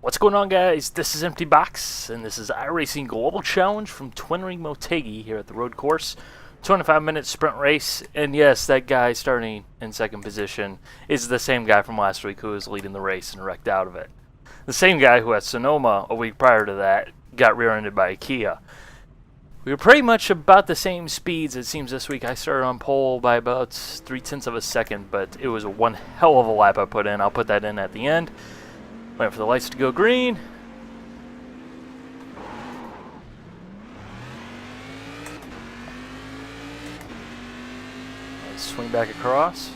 What's going on, guys? This is Empty Box, and this is iRacing Global Challenge from Twin Ring Motegi here at the road course. 25-minute sprint race, and yes, that guy starting in second position is the same guy from last week who was leading the race and wrecked out of it. The same guy who at Sonoma a week prior to that got rear-ended by a Kia. We were pretty much about the same speeds, it seems, this week. I started on pole by about 0.3 of a second, but it was one hell of a lap I put in. I'll put that in at the end. Wait for the lights to go green. Let's swing back across.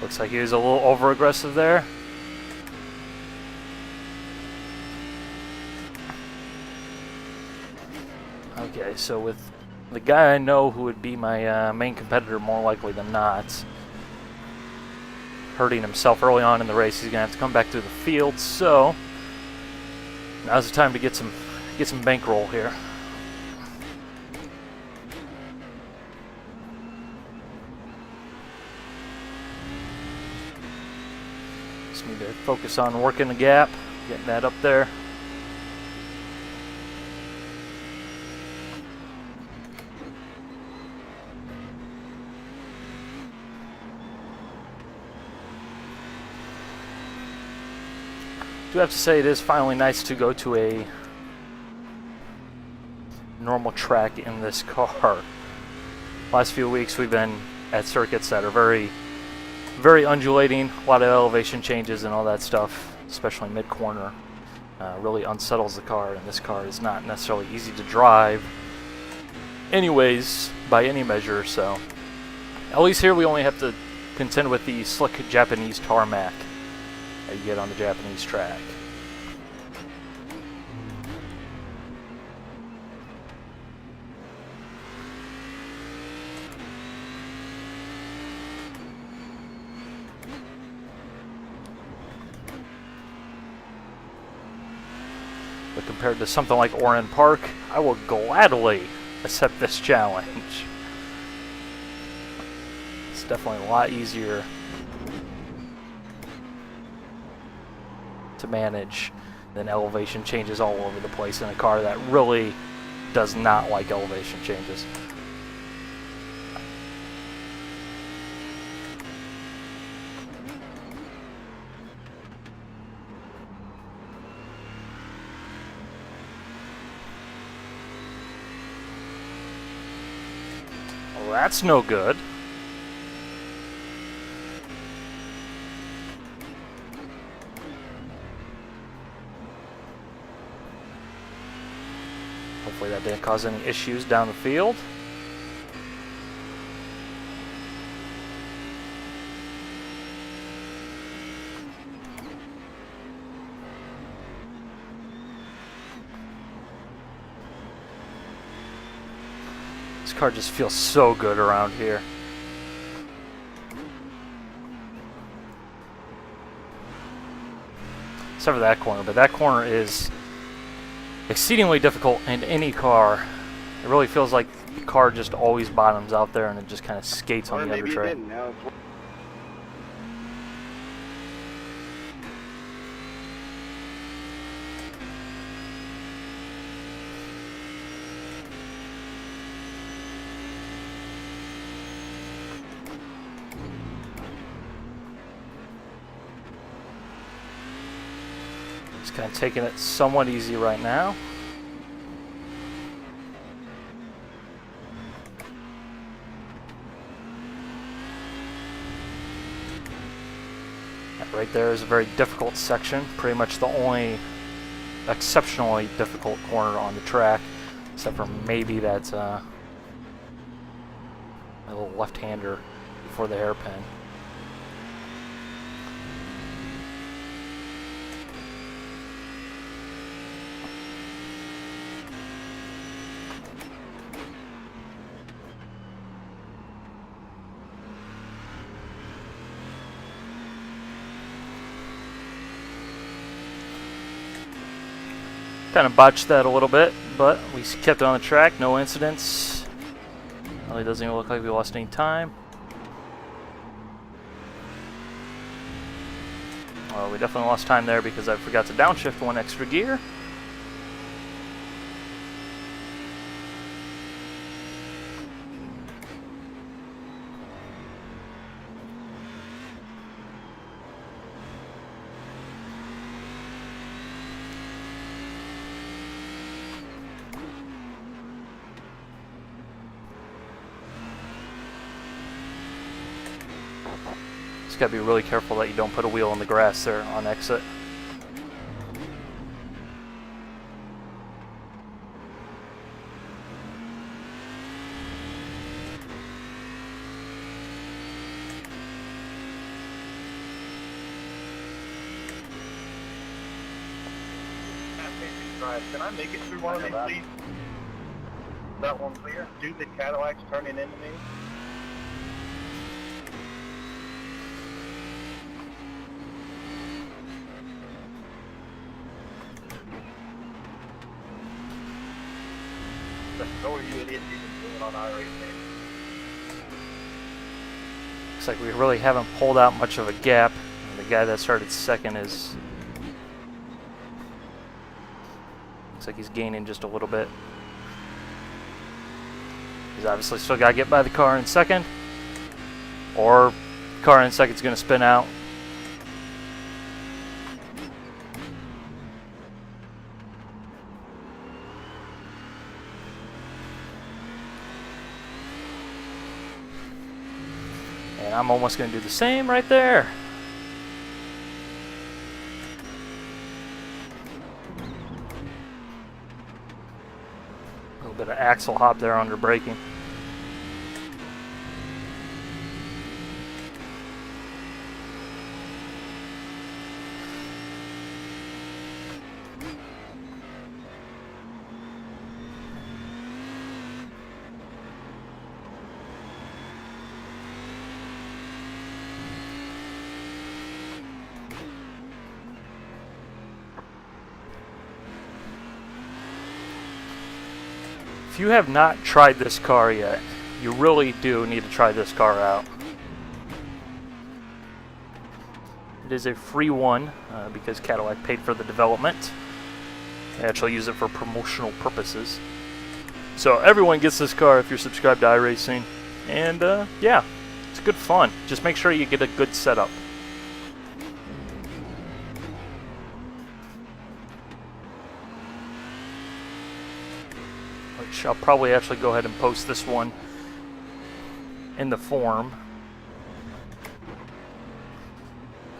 Looks like he was a little over-aggressive there. Okay, so with the guy I know who would be my main competitor more likely than not hurting himself early on in the race, he's going to have to come back through the field, so now's the time to get some bankroll here. Just need to focus on working the gap, getting that up there. I do have to say it is finally nice to go to a normal track in this car. Last few weeks we've been at circuits that are very, very undulating, a lot of elevation changes and all that stuff, especially mid-corner. Really unsettles the car, and this car is not necessarily easy to drive anyways, by any measure, so at least here we only have to contend with the slick Japanese tarmac that you get on the Japanese track. But compared to something like Oran Park, I will gladly accept this challenge. It's definitely a lot easier to manage than elevation changes all over the place in a car that really does not like elevation changes. Well, that's no good. Hopefully that didn't cause any issues down the field. This car just feels so good around here. Except for that corner, but that corner is exceedingly difficult in any car. It really feels like the car just always bottoms out there and it just kind of skates on the under tray. Just kind of taking it somewhat easy right now. That right there is a very difficult section, pretty much the only exceptionally difficult corner on the track, except for maybe that a little left-hander before the hairpin. Kind of botched that a little bit, but we kept it on the track, no incidents. Really doesn't even look like we lost any time. Well, we definitely lost time there because I forgot to downshift one extra gear. Just gotta be really careful that you don't put a wheel in the grass there on exit. Can I make it through one of these, please? That one clear? Stupid Cadillac's turning into me. So are you idiots even doing on iRacing? Looks like we really haven't pulled out much of a gap. The guy that started second is... looks like he's gaining just a little bit. He's obviously still got to get by the car in second, or car in second is going to spin out. And I'm almost going to do the same right there. A little bit of axle hop there under braking. If you have not tried this car yet, you really do need to try this car out. It is a free one because Cadillac paid for the development. They actually use it for promotional purposes. So everyone gets this car if you're subscribed to iRacing. And yeah, it's good fun. Just make sure you get a good setup. Which I'll probably actually go ahead and post this one in the forum,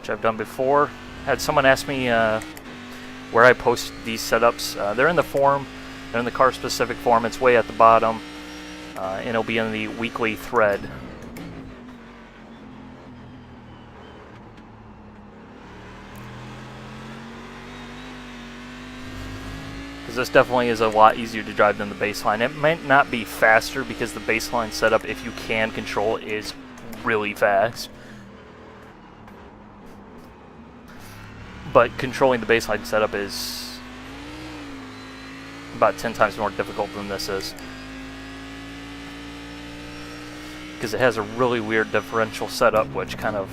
which I've done before. Had someone ask me where I post these setups. They're in the forum. They're in the car specific forum. It's way at the bottom, and it'll be in the weekly thread. This definitely is a lot easier to drive than the baseline. It might not be faster because the baseline setup, if you can control, is really fast. But controlling the baseline setup is about 10 times more difficult than this is. Because it has a really weird differential setup, which kind of...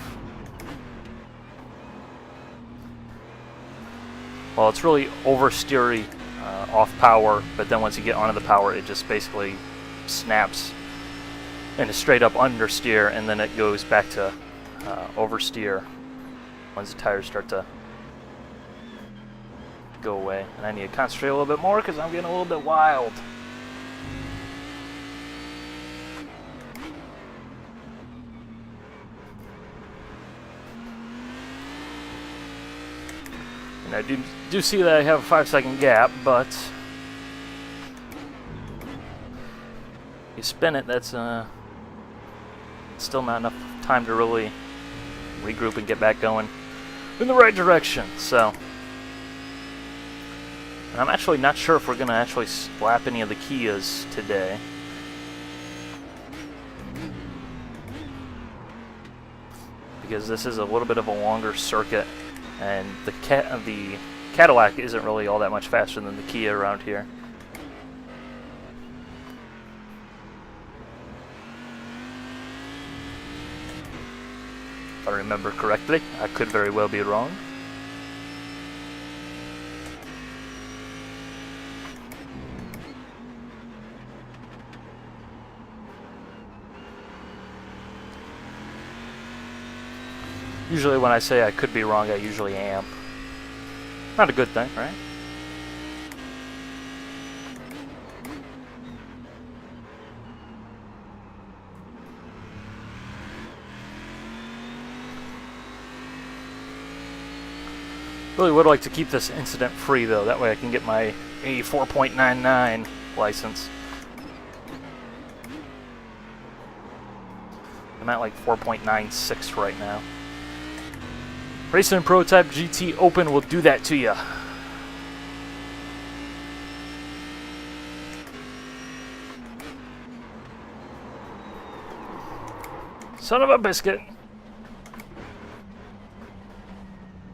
well, it's really oversteery. Off power, but then once you get onto the power, it just basically snaps into straight up understeer, and then it goes back to oversteer once the tires start to go away. And I need to concentrate a little bit more because I'm getting a little bit wild. And I do see that I have a 5-second gap, but you spin it, that's still not enough time to really regroup and get back going in the right direction. So, and I'm actually not sure if we're going to actually slap any of the Kias today. Because this is a little bit of a longer circuit. And the Cadillac isn't really all that much faster than the Kia around here. If I remember correctly, I could very well be wrong. Usually when I say I could be wrong, I usually am. Not a good thing, right? Really would like to keep this incident free though, that way I can get my 84.99 license. I'm at like 4.96 right now. Racing and Prototype GT Open will do that to you. Son of a biscuit.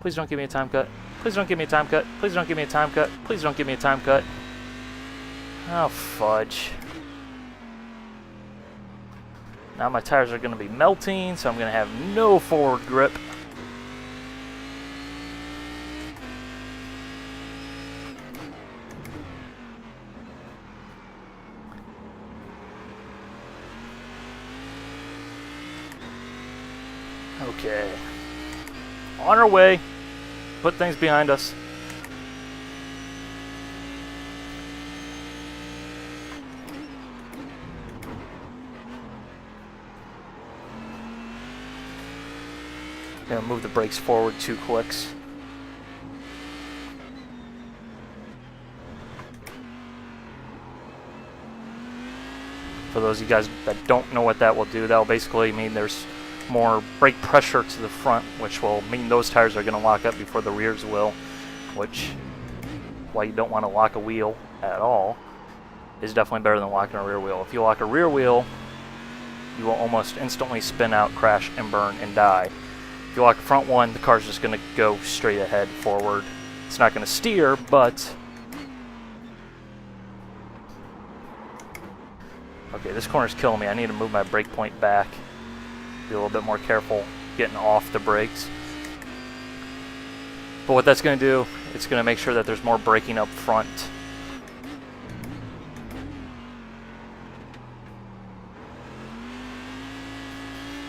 Please don't give me a time cut. Please don't give me a time cut. Please don't give me a time cut. Please don't give me a time cut. Oh, fudge. Now my tires are going to be melting, so I'm going to have no forward grip. Okay. On our way. Put things behind us. Gonna move the brakes forward 2 clicks. For those of you guys that don't know what that will do, that will basically mean there's more brake pressure to the front, which will mean those tires are going to lock up before the rears will, which, why you don't want to lock a wheel at all, is definitely better than locking a rear wheel. If you lock a rear wheel, you will almost instantly spin out, crash, and burn, and die. If you lock the front one, the car's just going to go straight ahead, forward. It's not going to steer, but... Okay, this corner's killing me. I need to move my brake point back. Be a little bit more careful getting off the brakes. But what that's going to do, it's going to make sure that there's more braking up front.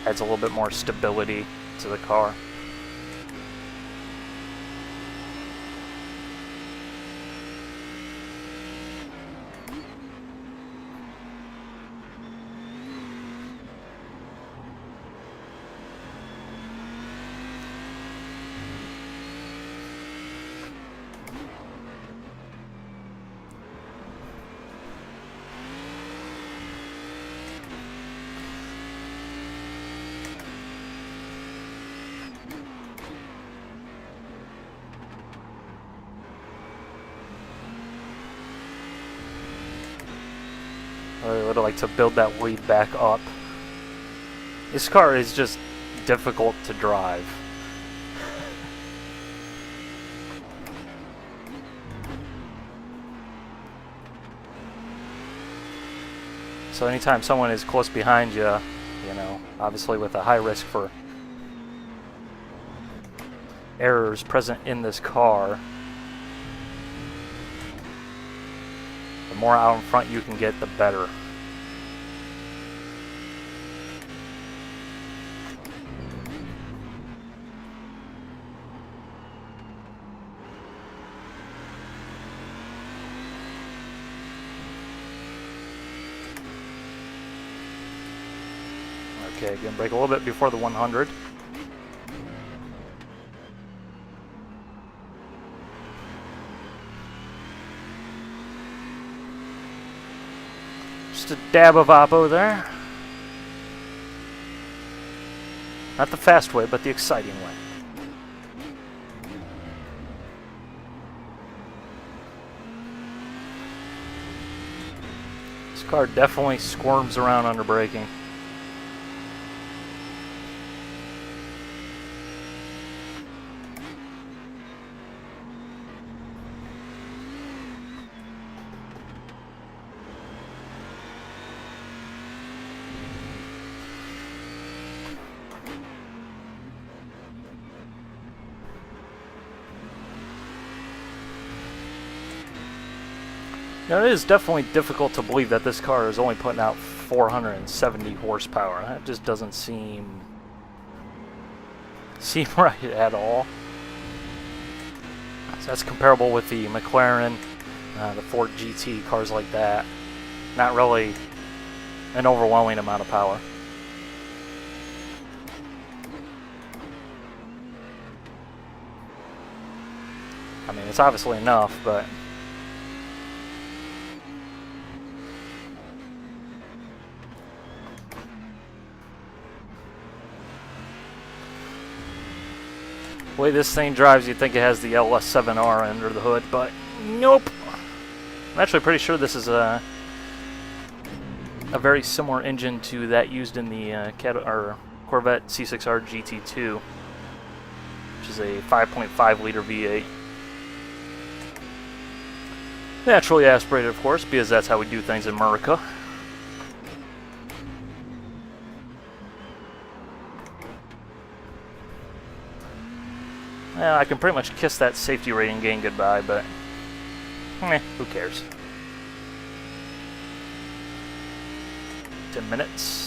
Adds a little bit more stability to the car. I would like to build that lead back up. This car is just difficult to drive. So anytime someone is close behind you, you know, obviously with a high risk for errors present in this car, the more out in front you can get, the better. Okay, gonna brake a little bit before the 100. Just a dab of oppo there. Not the fast way, but the exciting way. This car definitely squirms around under braking. Now, it is definitely difficult to believe that this car is only putting out 470 horsepower. That just doesn't seem seem right at all. So that's comparable with the McLaren, the Ford GT, cars like that. Not really an overwhelming amount of power. I mean, it's obviously enough, but the way this thing drives, you'd think it has the LS7R under the hood, but nope. I'm actually pretty sure this is a very similar engine to that used in the Corvette C6R GT2, which is a 5.5 liter V8. Naturally aspirated, of course, because that's how we do things in America. Well, I can pretty much kiss that safety rating gain goodbye, but who cares? 10 minutes.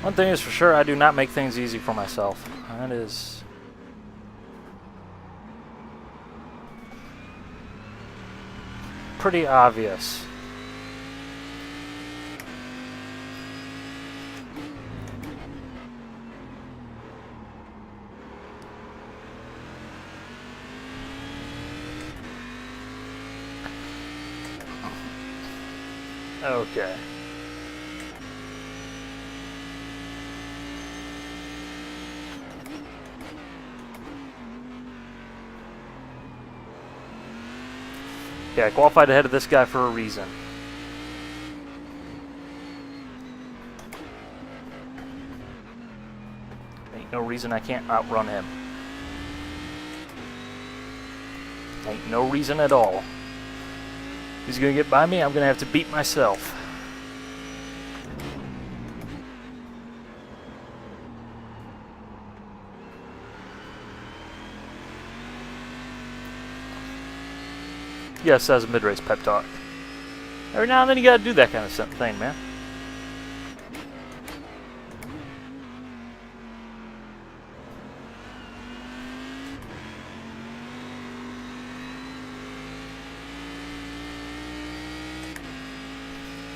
One thing is for sure, I do not make things easy for myself. That is pretty obvious. Okay. Yeah, I qualified ahead of this guy for a reason. Ain't no reason I can't outrun him. Ain't no reason at all. He's gonna get by me, I'm gonna have to beat myself. Yes, that's a mid-race pep talk. Every now and then you gotta do that kind of thing, man.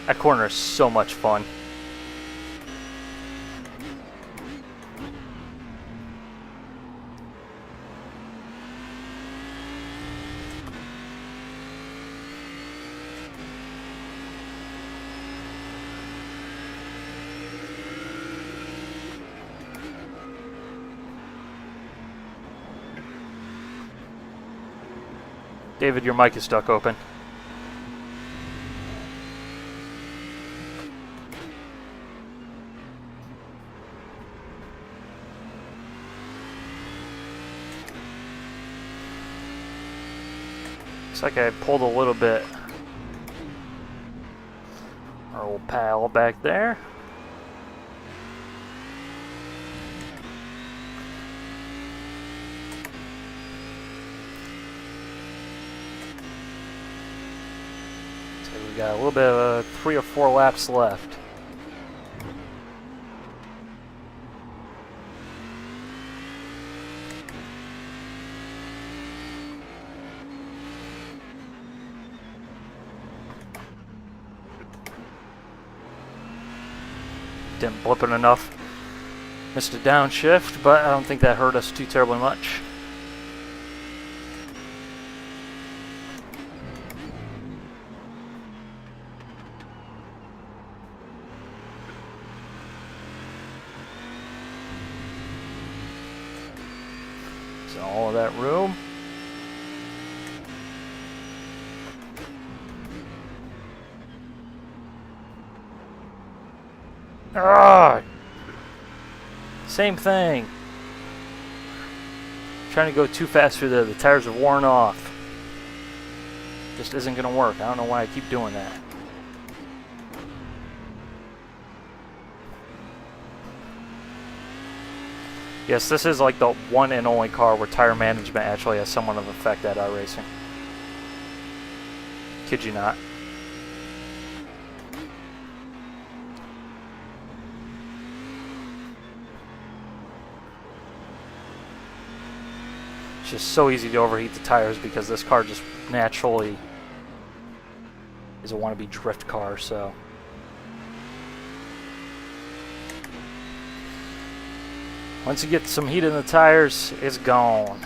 That corner is so much fun. David, your mic is stuck open. Looks like I pulled a little bit. Our old pal back there. We got a little bit of 3 or 4 laps left. Didn't blip it enough. Missed a downshift, but I don't think that hurt us too terribly much. All of that room. Ah! Same thing. Trying to go too fast through there. The tires are worn off. just isn't going to work. I don't know why I keep doing that. Yes, this is like the one and only car where tire management actually has somewhat of an effect at iRacing. Kid you not. It's just so easy to overheat the tires because this car just naturally is a wannabe drift car, so. Once you get some heat in the tires, it's gone.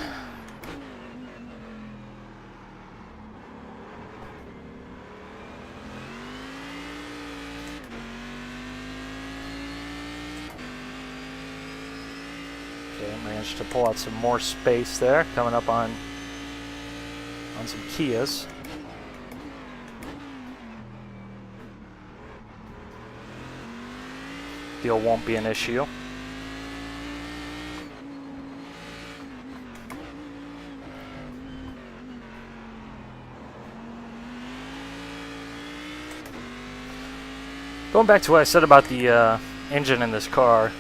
Okay, managed to pull out some more space there, coming up on some Kias. Fuel won't be an issue. Going back to what I said about the engine in this car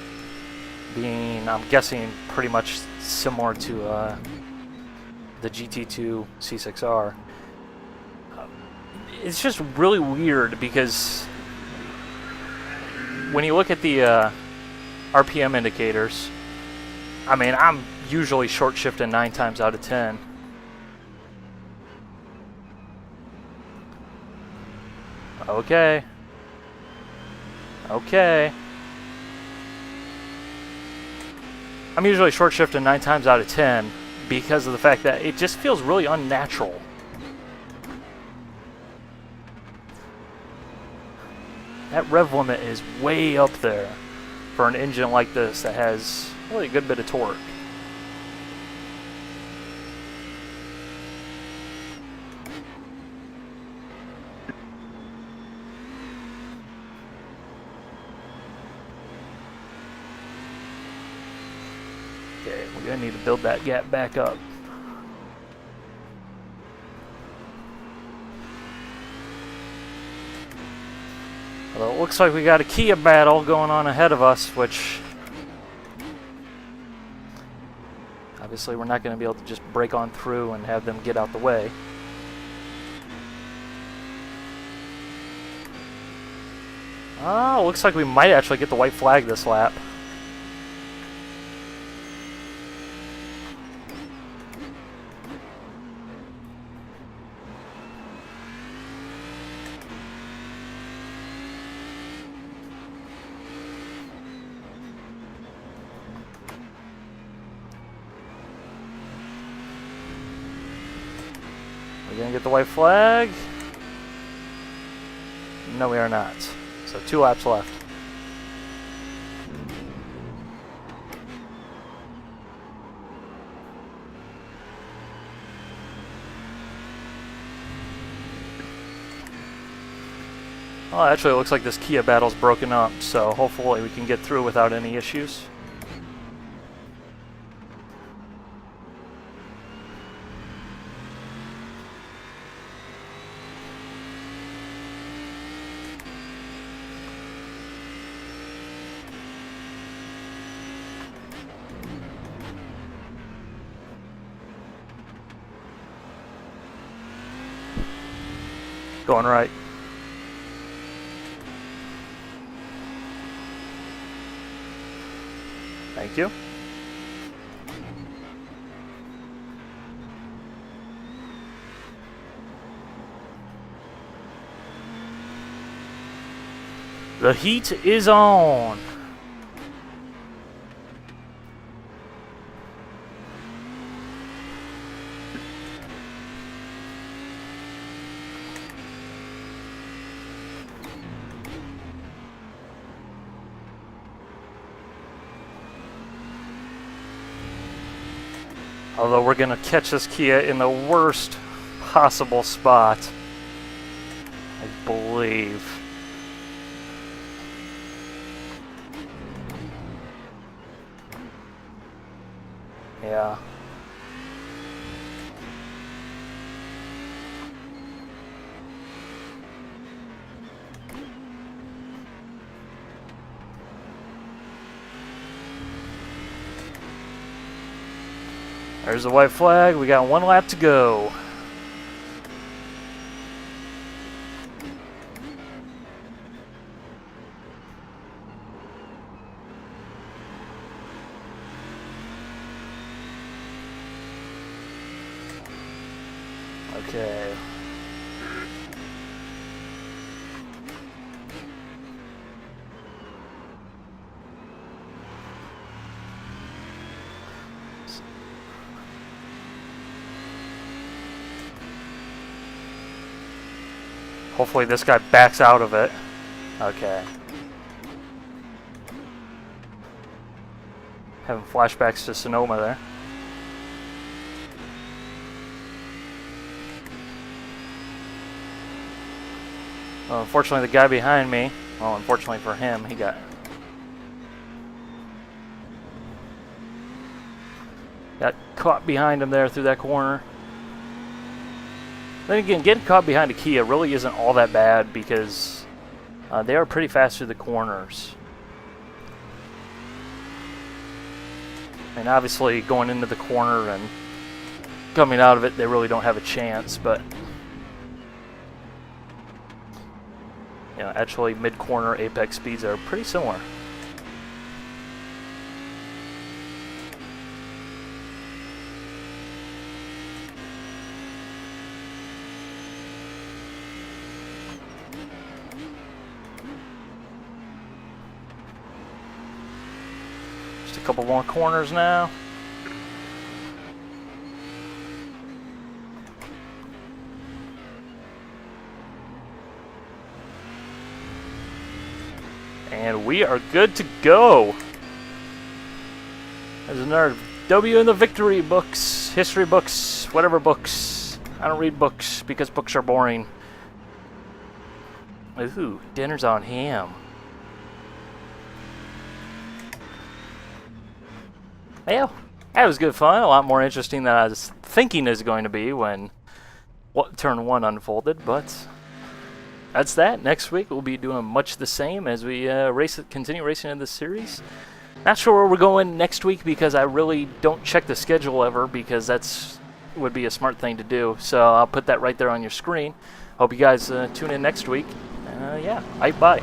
being, I'm guessing, pretty much similar to the GT2 C6R. It's just really weird because when you look at the RPM indicators, I mean, I'm usually short shifting 9 times out of 10. Okay. Okay. I'm usually short shifting 9 times out of 10 because of the fact that it just feels really unnatural. That rev limit is way up there for an engine like this that has really a good bit of torque. Okay, we're going to need to build that gap back up. Although it looks like we got a Kia battle going on ahead of us, which obviously we're not going to be able to just break on through and have them get out the way. Oh, looks like we might actually get the white flag this lap. We're gonna get the white flag. No, we are not. So 2 laps left. Well, actually, it looks like this Kia battle's broken up, so hopefully we can get through without any issues. Going right. Thank you. The heat is on. Although we're going to catch this Kia in the worst possible spot, I believe. Yeah. There's the white flag. We got 1 lap to go. Okay. Hopefully this guy backs out of it. Okay. Having flashbacks to Sonoma there. Well, unfortunately the guy behind me, well, unfortunately for him, he got caught behind him there through that corner. Then again, getting caught behind a Kia really isn't all that bad because they are pretty fast through the corners. And obviously going into the corner and coming out of it, they really don't have a chance, but you know, actually mid-corner apex speeds are pretty similar. Just a couple more corners now. And we are good to go. There's another W in the victory books, history books, whatever books. I don't read books because books are boring. Ooh, dinner's on him. Well, that was good fun. A lot more interesting than I was thinking it was going to be when turn 1 unfolded, but that's that. Next week we'll be doing much the same as we continue racing in this series. Not sure where we're going next week because I really don't check the schedule ever because that's would be a smart thing to do. So I'll put that right there on your screen. Hope you guys tune in next week. Yeah, bye.